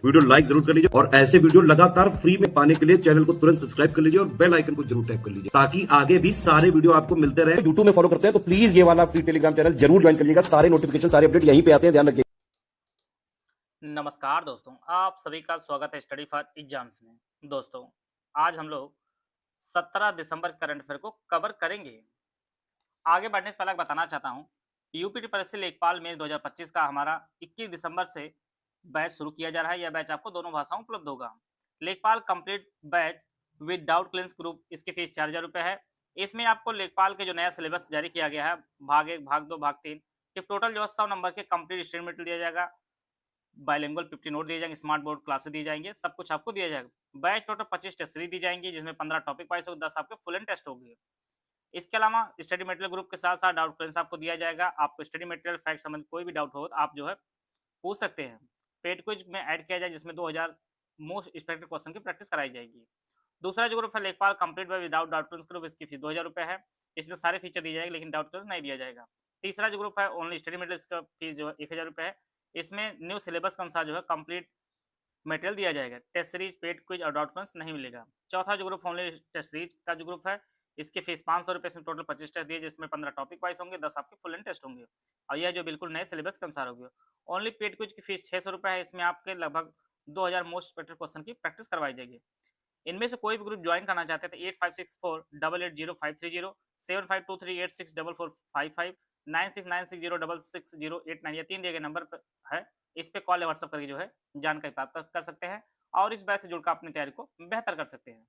Video like जरूर कर लीजिए और ऐसे वीडियो लगातार फ्री में पाने के लिए चैनल को तुरंत सब्सक्राइब कर लीजिए और बेल आइकन को जरूर टैप कर लीजिए ताकि आगे भी सारे वीडियो आपको मिलते रहे। यूट्यूब में फॉलो करते हैं तो प्लीज ये वाला फ्री टेलीग्राम चैनल जरूर ज्वाइन कर लीजिएगा। सारे नोटिफिकेशन सारे अपडेट यहीं पे आते हैं, ध्यान रखिए। नमस्कार दोस्तों, आप सभी का स्वागत है स्टडी फॉर एग्जाम्स में। दोस्तों, आज हम लोग 17 दिसंबर करंट अफेयर को कवर करेंगे। आगे बढ़ने से पहले बताना चाहता हूं, यूपी परिषद लेखपाल मेंस 2025 का हमारा 21 दिसंबर से बैच शुरू किया जा रहा है। यह बैच आपको दोनों भाषाओं में उपलब्ध होगा। लेखपाल complete batch with doubt clearance group, इसकी फीस 4000 रुपये है। इसमें आपको लेखपाल के जो नया सिलेबस जारी किया गया है, भाग 1, भाग 2, भाग 3 के टोटल जो 100 नंबर के कंप्लीट स्टडी मटेरियल दिया जाएगा। बाइलिंगुअल 50 नोट दिए जाएंगे, स्मार्ट बोर्ड क्लासेस दिए जाएंगे, सब कुछ आपको दिया जाएगा। बैच टोटल 25 टेस्ट सीरीज दी जाएंगी, जिसमें 15 टॉपिक वाइज होगी, 10 आपके फुल एंड टेस्ट होगी। इसके अलावा स्टडी मटेरियल ग्रुप के साथ साथ डाउट क्लियरेंस आपको दिया जाएगा। आपको स्टडी मटेरियल फैक्ट संबंधित कोई भी डाउट हो तो आप जो है पूछ सकते हैं। पेड क्विज में ऐड किया जाए, जिसमें 2000 मोस्ट एक्सपेक्टेड क्वेश्चन की प्रैक्टिस कराई जाएगी। दूसरा जो ग्रुप है लेखपाल complete bye without doubt clearance group, इसकी फीस 2000 रुपये है। इसमें सारे फीचर दिए जाएंगे लेकिन डाउट क्लियरेंस नहीं दिया जाएगा। तीसरा जो ग्रुप है ओनली स्टडी मटेरियल, इसका फीस जो है 1000 रुपये है। इसमें न्यू सिलेबस के अनुसार जो है कंप्लीट मटेरियल दिया जाएगा। टेस्ट सीरीज, पेड क्विज और डाउट क्लियरेंस नहीं मिलेगा। चौथा जो ग्रुप ओनली टेस्ट सीरीज का जो ग्रुप है, इसकी फीस 500 रुपये, इसमें टोटल 25 टेस्ट दिए, जिसमें 15 टॉपिक वाइज होंगे, 10 आपके फुल एंड टेस्ट होंगे और यह जो बिल्कुल नए सिलेबस के अनुसार होगी। ओनली पेड क्विज की फीस 600 रुपये है। इसमें आपके लगभग 2000 मोस्ट एक्सपेक्टेड क्वेश्चन की प्रैक्टिस करवाई जाएगी। इनमें से कोई भी ग्रुप ज्वाइन करना चाहते हैं तो 8564880530, 7523864455, 9696066089 ये 3 दिए गए नंबर पर है। इस पे कॉल या व्हाट्सएप करके जो है जानकारी प्राप्त कर सकते हैं और इस बैच से जुड़कर अपनी तैयारी को बेहतर कर सकते हैं।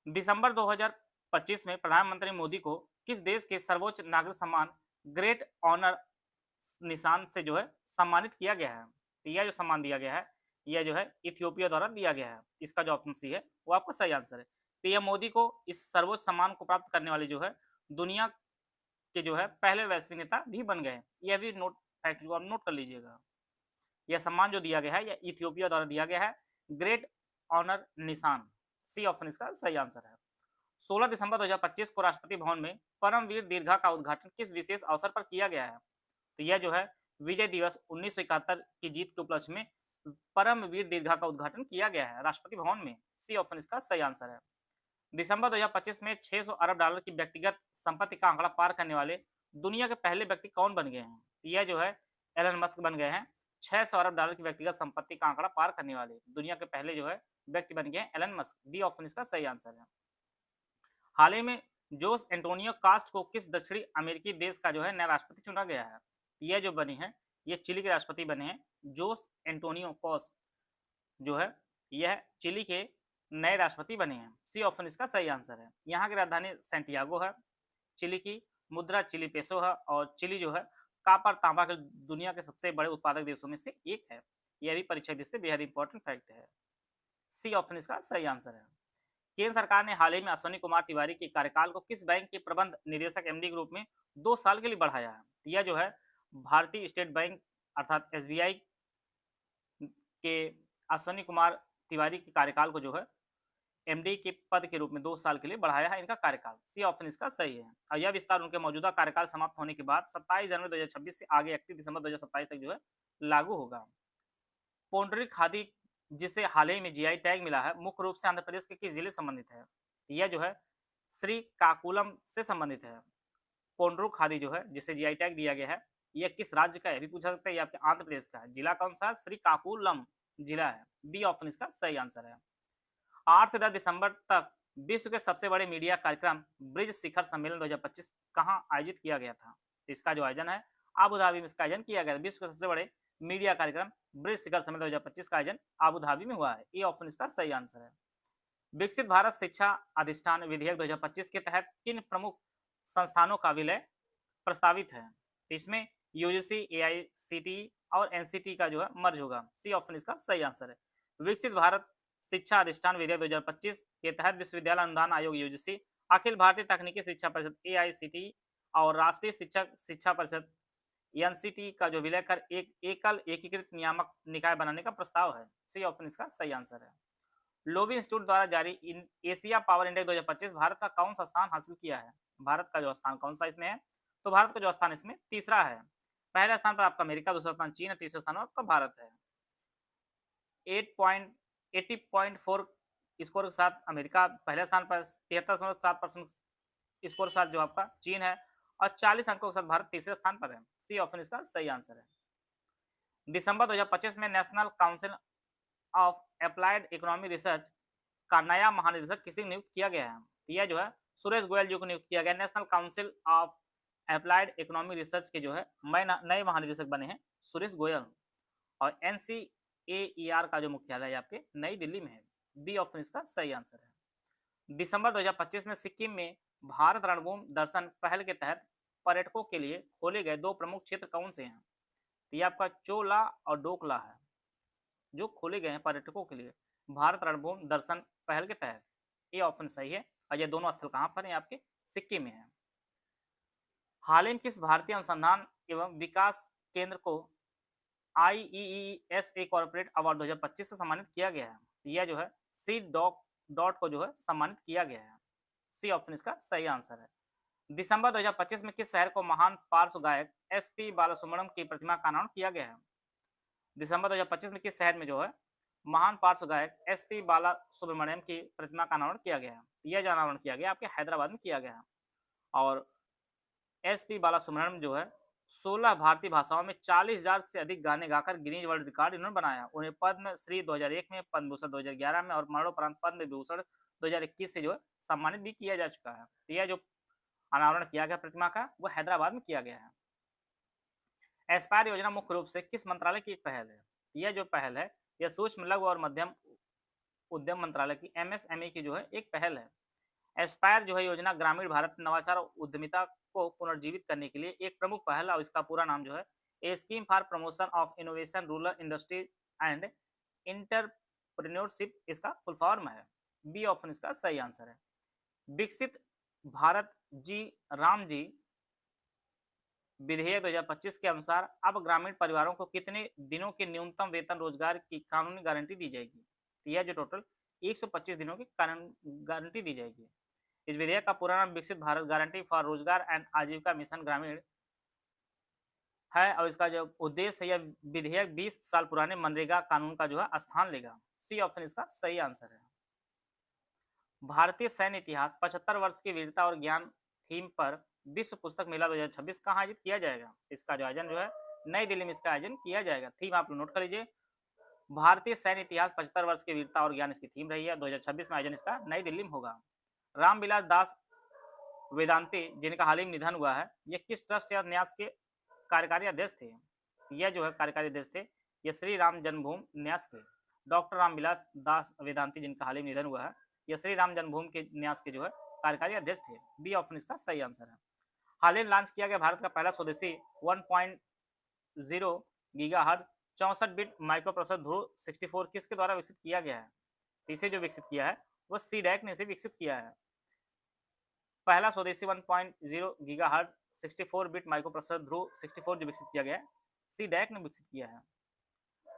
दिसंबर 2025 में प्रधानमंत्री मोदी को किस देश के सर्वोच्च नागरिक सम्मान ग्रेट ऑनर निशान से जो है सम्मानित किया गया है? तो यह जो सम्मान दिया गया है, यह जो है इथियोपिया द्वारा दिया गया है। इसका जो ऑप्शन सी है वो आपका सही आंसर है। पीएम मोदी को इस सर्वोच्च सम्मान को प्राप्त करने वाले जो है दुनिया के जो है पहले वैश्विक नेता भी बन गए हैं। यह भी नोट फैक्ट को आप नोट कर लीजिएगा। यह सम्मान जो दिया गया है, यह इथियोपिया द्वारा दिया गया है, ग्रेट ऑनर निशान। सी ऑप्शन इसका सही आंसर है। 16 दिसंबर 2025 को राष्ट्रपति भवन में परमवीर दीर्घा का उद्घाटन किस विशेष अवसर पर किया गया है? तो यह जो है विजय दिवस 1971 की जीत के उपलक्ष्य में परमवीर दीर्घा का उद्घाटन किया गया है राष्ट्रपति भवन में। सी ऑप्शन इसका सही आंसर है। दिसंबर 2025 में 600 अरब डॉलर की व्यक्तिगत संपत्ति का आंकड़ा पार करने वाले दुनिया के पहले व्यक्ति कौन बन गए हैं? तो यह जो है एलन मस्क बन गए हैं। 600 अरब डॉलर की व्यक्तिगत संपत्ति का आंकड़ा पार करने वाले दुनिया के पहले जो है व्यक्ति बन गए हैं एलन मस्क। बी ऑप्शन इसका सही आंसर है। हाल ही में जोस एंटोनियो कास्ट को किस दक्षिणी अमेरिकी देश का जो है नया राष्ट्रपति चुना गया है? यह जो बने हैं, ये चिली के राष्ट्रपति बने हैं। जोस एंटोनियो कोस्ट जो है यह चिली के नए राष्ट्रपति बने हैं। सी ऑप्शन इसका सही आंसर है। यहाँ की राजधानी सेंटियागो है। चिली की मुद्रा चिली पेसो है और चिली जो है कॉपर तांबा के दुनिया के सबसे बड़े उत्पादक देशों में से एक है। यह भी परीक्षा दृष्टि से बेहद इंपॉर्टेंट फैक्ट है। सी ऑप्शन इसका सही आंसर है। केंद्र सरकार ने हाल ही में अश्विनी कुमार तिवारी के कार्यकाल को किस बैंक के प्रबंध निदेशक एमडी ग्रुप में 2 साल के लिए बढ़ाया है? यह जो है भारतीय स्टेट बैंक अर्थात एसबीआई के अश्विनी कुमार तिवारी के कार्यकाल को जो है एमडी के पद के रूप में 2 साल के लिए बढ़ाया है इनका कार्यकाल। सी ऑप्शन इसका सही है और यह विस्तार उनके मौजूदा कार्यकाल समाप्त होने के बाद 27 जनवरी 2026 से आगे 31 दिसंबर 2027 तक जो है लागू होगा। पोंड्री खादी जिसे हाल ही में जीआई टैग मिला है, मुख्य रूप से आंध्र प्रदेश के किस जिले से संबंधित है? यह जो है श्रीकाकुलम से संबंधित है। पोंड्रू खादी जो है जिसे जीआई टैग दिया गया है, यह किस राज्य का है भी पूछा सकता है। यह आपके आंध्र प्रदेश का है। जिला कौन सा है? श्रीकाकुलम जिला है। बी ऑप्शन इसका सही आंसर है। 8 से 10 दिसंबर तक विश्व के सबसे बड़े मीडिया कार्यक्रम ब्रिज शिखर सम्मेलन 2025 कहां आयोजित किया गया था? तो इसका जो आयोजन है आबू धाबी में इसका आयोजन किया गया था। विश्व के सबसे बड़े मीडिया कार्यक्रम ब्रिज शिखर सम्मेलन 2025 का आयोजन आबू धाबी में हुआ है। ये ऑप्शन इसका सही आंसर है। विकसित भारत शिक्षा अधिष्ठान विधेयक 2025 के तहत किन प्रमुख संस्थानों का विलय प्रस्तावित है? तो इसमें यूजीसी, एआईसीटीई और एनसीटी का जो है मर्ज होगा। सी ऑप्शन इसका सही आंसर है। विकसित भारत शिक्षा अधिष्ठान विधेयक 2025 के तहत विश्वविद्यालय अनुदान आयोग यूजीसी, अखिल भारतीय तकनीकी शिक्षा परिषद एआईसीटीई और राष्ट्रीय शिक्षक शिक्षा परिषद एनसीटी का जो विलय कर एक एकल एकीकृत नियामक निकाय बनाने का प्रस्ताव है। सी ऑप्शन इसका सही आंसर है। लोबी इंस्टीट्यूट द्वारा जारी in Asia power index 2025 Bharat का कौन सा स्थान हासिल किया है? भारत का जो स्थान कौन सा इसमें है? तो भारत का जो स्थान इसमें तीसरा है। पहले स्थान पर आपका अमेरिका, दूसरा स्थान चीन, तीसरा स्थान आपका भारत है। 80.4 स्कोर के साथ अमेरिका पहले स्थान पर, 73.7% स्कोर के साथ जो आपका चीन है, और 40 अंकों के साथ भारत तीसरे स्थान पर है। सी ऑप्शन इसका सही आंसर है। दिसंबर 2025 में national council of applied economy research का नया महानिदेशक किसे नियुक्त किया गया है? तो यह जो है सुरेश गोयल जी को नियुक्त किया गया। National council of applied economy research के जो है नए महानिदेशक बने हैं सुरेश गोयल। और NCAER का जो मुख्यालय आपके नई दिल्ली में है। बी ऑप्शन इसका सही आंसर है। दिसंबर 2025 में सिक्किम में भारत रणभूमि दर्शन पहल के तहत पर्यटकों के लिए खोले गए 2 प्रमुख क्षेत्र कौन से हैं? तो ये आपका चोला और डोकला है जो खोले गए हैं पर्यटकों के लिए भारत रणभूमि दर्शन पहल के तहत। ये ऑप्शन सही है। और ये दोनों स्थल कहाँ पर हैं? आपके सिक्किम में है। हाल ही में किस भारतीय अनुसंधान एवं विकास केंद्र को IEESA कॉर्पोरेट अवार्ड 2025 से सम्मानित किया गया है? यह जो है सी डॉट को जो है सम्मानित किया गया है। सी ऑप्शन इसका सही आंसर है। दिसंबर 2025 में किस शहर को महान पार्श्व गायक SP बालासुब्रमण्यम की प्रतिमा का अनावरण किया गया है? दिसंबर 2025 में किस शहर में जो है महान पार्श्व गायक SP बालासुब्रमण्यम की प्रतिमा का अनावरण किया गया है? यह जो अनावरण किया गया आपके हैदराबाद में किया गया है। और SP बालासुब्रमण्यम जो है 16 भारतीय भाषाओं में 40,000 से अधिक गाने गाकर गिनीज वर्ल्ड रिकॉर्ड इन्होंने बनाया। उन्हें पद्म श्री 2001 में, पद्म भूषण 2011 में और मरणोपरांत पद्म विभूषण 2021 से जो है सम्मानित भी किया जा चुका है। तो यह जो अनावरण किया गया प्रतिमा का वो हैदराबाद में किया गया है। एस्पायर योजना मुख्य रूप से किस मंत्रालय की एक पहल है? यह जो पहल है यह सूक्ष्म लघु और मध्यम उद्यम मंत्रालय की MSME की जो है एक पहल है। एस्पायर जो है योजना ग्रामीण भारत नवाचार और उद्यमिता को पुनर्जीवित करने के लिए एक प्रमुख पहल है और इसका पूरा नाम जो है a scheme for promotion of innovation rural industry and entrepreneurship इसका फुल फॉर्म है। बी ऑप्शन इसका सही आंसर है। विकसित भारत जी राम जी विधेयक 2025 के अनुसार अब ग्रामीण परिवारों को कितने दिनों के न्यूनतम वेतन रोजगार की कानूनी गारंटी दी जाएगी? तो यह जो टोटल 125 दिनों की गारंटी दी जाएगी। इस विधेयक का पूरा नाम विकसित भारत गारंटी फॉर रोजगार एंड आजीविका मिशन ग्रामीण है और इसका जो उद्देश्य है यह विधेयक 20 साल पुराने मनरेगा कानून का जो है स्थान लेगा। सी ऑप्शन इसका सही आंसर है। भारतीय सैन्य इतिहास 75 वर्ष की वीरता और ज्ञान थीम पर विश्व पुस्तक मेला 2026 कहाँ आयोजित किया जाएगा? इसका जो आयोजन जो है नई दिल्ली में इसका आयोजन किया जाएगा। थीम आप नोट कर लीजिए, भारतीय सैन्य इतिहास 75 वर्ष की वीरता और ज्ञान इसकी थीम रही है। 2026 में आयोजन इसका नई दिल्ली में होगा। रामविलास दास वेदांती जिनका हाल ही में निधन हुआ है, ये किस ट्रस्ट या न्यास के कार्यकारी अध्यक्ष थे? यह जो है कार्यकारी अध्यक्ष थे ये श्री राम जन्मभूमि न्यास के डॉक्टर रामविलास दास वेदांती जिनका हाल ही में निधन हुआ है, ये श्री राम जन्मभूमि के न्यास के जो है कार्यकारी अध्यक्ष थे। बी ऑप्शन इसका सही आंसर है। हाल ही में लॉन्च किया गया भारत का पहला स्वदेशी 1.0 गीगाहर्ट्ज 64 बिट माइक्रोप्रोसेसर ध्रुव 64 किसके द्वारा विकसित किया गया है? तो इसे जो विकसित किया है वह सीडैक ने इसे विकसित किया है। पहला स्वदेशी 1.0 गीगाहर्ट्ज 64 बिट माइक्रोप्रोसेसर ध्रुव 64 जो विकसित किया गया है सीडैक ने विकसित किया है।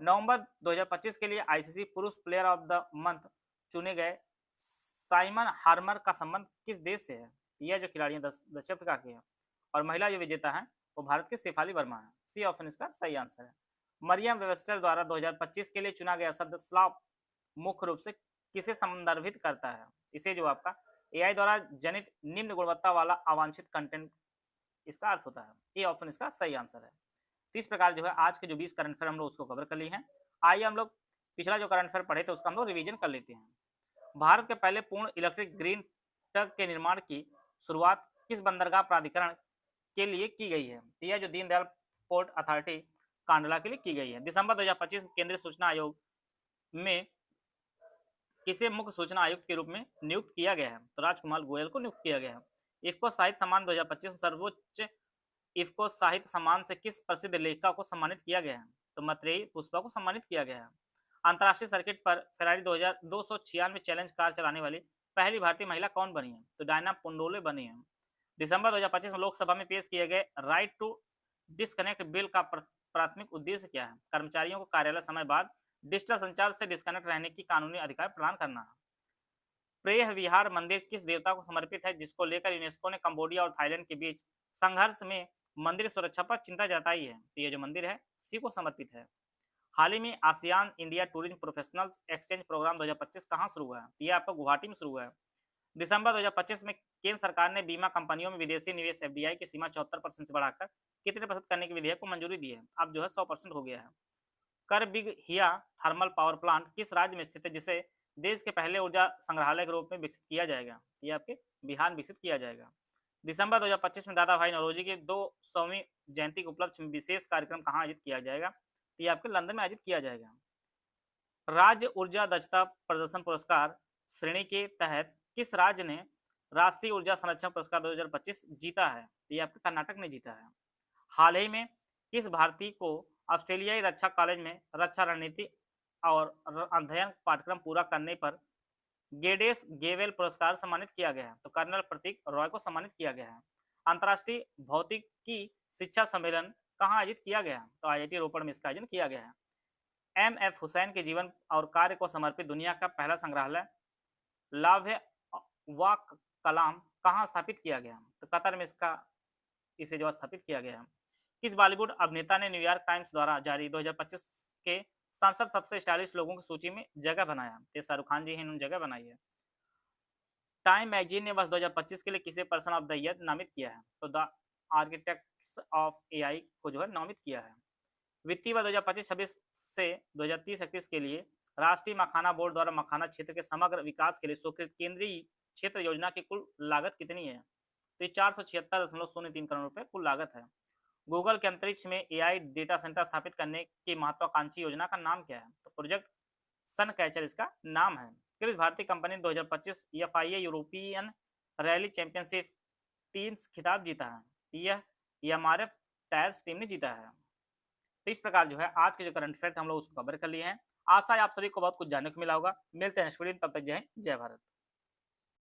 नवंबर 2025 के लिए ICC पुरुष प्लेयर ऑफ द मंथ चुने गए साइमन हार्मर का संबंध किस देश से है? यह जो खिलाड़ी हैं दक्षिण अफ्रीका के हैं और महिला जो विजेता है वो भारत के शेफाली वर्मा है। सी ऑप्शन इसका सही आंसर है। मरियम वेबस्टर द्वारा 2025 के लिए चुना गया शब्द स्लाव मुख्य रूप से किसे संदर्भित करता है? इसे जो आपका AI द्वारा जनित निम्न गुणवत्ता वाला अवांछित कंटेंट इसका अर्थ होता है। ये ऑप्शन इसका सही आंसर है। तो इस प्रकार जो है आज के जो 20 करंट अफेयर हम लोग उसको कवर कर लिए हैं। आइए हम लोग पिछला जो करंट अफेयर पढ़े थे उसका हम लोग रिवीजन कर लेते हैं। भारत के पहले पूर्ण इलेक्ट्रिक ग्रीन ट्रक के निर्माण की शुरुआत किस बंदरगाह प्राधिकरण के लिए की गई है? यह जो दीनदयाल पोर्ट अथॉरिटी कांडला के लिए की गई है। दिसंबर 2025 में केंद्रीय सूचना आयोग में किसे मुख्य सूचना आयुक्त के रूप में नियुक्त किया गया है? तो राजकुमार गोयल को नियुक्त किया गया है। इफ्को साहित्य सम्मान 2025 में सर्वोच्च इफ्को साहित्य सम्मान से किस प्रसिद्ध लेखिका को सम्मानित किया गया है? तो मैत्रेयी पुष्पा को सम्मानित किया गया है। अंतर्राष्ट्रीय सर्किट पर फेरारी 296 चैलेंज कार चलाने वाली पहली भारतीय महिला कौन बनी है? तो डायना पुंडोले बनी है। दिसंबर 2025 में लोकसभा में पेश किए गए राइट टू डिस्कनेक्ट बिल का प्राथमिक उद्देश्य क्या है? कर्मचारियों को कार्यालय समय बाद डिजिटल संचार से डिस्कनेक्ट रहने की कानूनी अधिकार प्रदान करना है। प्रेह विहार मंदिर किस देवता को समर्पित है जिसको लेकर यूनेस्को ने कंबोडिया और थाईलैंड के बीच संघर्ष में मंदिर सुरक्षा पर चिंता जताई है? तो ये जो मंदिर है शिव को समर्पित है। हाल ही में ASEAN India tourism professionals exchange programme 2025 कहाँ शुरू हुआ है? तो ये आपका गुवाहाटी में शुरू हुआ है। दिसंबर 2025 में केंद्र सरकार ने बीमा कंपनियों में विदेशी निवेश एफडीआई की सीमा 74% से बढ़ाकर कितने प्रतिशत करने के विधेयक को मंजूरी दी है? अब जो है 100% हो गया है। कर बिग हिया थर्मल पावर प्लांट किस राज्य में स्थित है, जिसे देश के पहले ऊर्जा संग्रहालय के रूप में विकसित किया जाएगा? ये आपके बिहार में विकसित किया जाएगा। दिसंबर 2025 में दादा भाई नौरोजी की 200वीं जयंती के उपलक्ष्य में विशेष कार्यक्रम कहाँ आयोजित किया जाएगा? तो ये आपके लंदन में आयोजित किया जाएगा। राज्य ऊर्जा दक्षता प्रदर्शन पुरस्कार श्रेणी के तहत किस राज्य ने राष्ट्रीय ऊर्जा संरक्षण पुरस्कार 2025 जीता है? तो ये आपके कर्नाटक ने जीता है। हाल ही में किस भारतीय को ऑस्ट्रेलियाई रक्षा कॉलेज में रक्षा रणनीति और अध्ययन पाठ्यक्रम पूरा करने पर गेडेस गेवेल पुरस्कार सम्मानित किया गया है? तो कर्नल प्रतीक रॉय को सम्मानित किया गया है। अंतर्राष्ट्रीय भौतिकी शिक्षा सम्मेलन कहाँ आयोजित किया गया? तो आईआईटी रोपड़ में इसका आयोजन किया गया है। एम.एफ. हुसैन के जीवन और कार्य को समर्पित दुनिया का पहला संग्रहालय लाव्ह व कलाम कहाँ स्थापित किया गया? तो कतर में इसे जो स्थापित किया गया है। किस बॉलीवुड अभिनेता ने न्यूयॉर्क टाइम्स द्वारा जारी 2025 के 67 सबसे स्टाइलिश लोगों की सूची में जगह बनाया? ये शाहरुख खान जी हैं, इन्होंने जगह बनाई है। टाइम मैगजीन ने वर्ष 2025 के लिए किसे पर्सन ऑफ द ईयर नामित किया है? तो द आर्किटेक्ट्स ऑफ एआई को जो है नामित किया है। वित्तीय वर्ष 2025-26 से 2030-31 के लिए राष्ट्रीय मखाना बोर्ड द्वारा मखाना क्षेत्र के समग्र विकास के लिए स्वीकृत केंद्रीय क्षेत्र योजना की कुल लागत कितनी है? तो ये 476.03 करोड़ रुपए कुल लागत है। गूगल के अंतरिक्ष में एआई डेटा सेंटर स्थापित करने की महत्वाकांक्षी योजना का नाम क्या है? तो प्रोजेक्ट सन कैचर इसका नाम है। किस भारतीय कंपनी ने 2025 FIA European rally championship teams खिताब जीता है? यह एमआरएफ टायर्स टीम ने जीता है। तो इस प्रकार जो है आज के जो करंट अफेयर थे हम लोग उसको कवर कर लिए हैं। आशा है आप सभी को बहुत कुछ जानने को मिला होगा। मिलते हैं नेक्स्ट वीडियो, तब तक जय हिंद, जय भारत।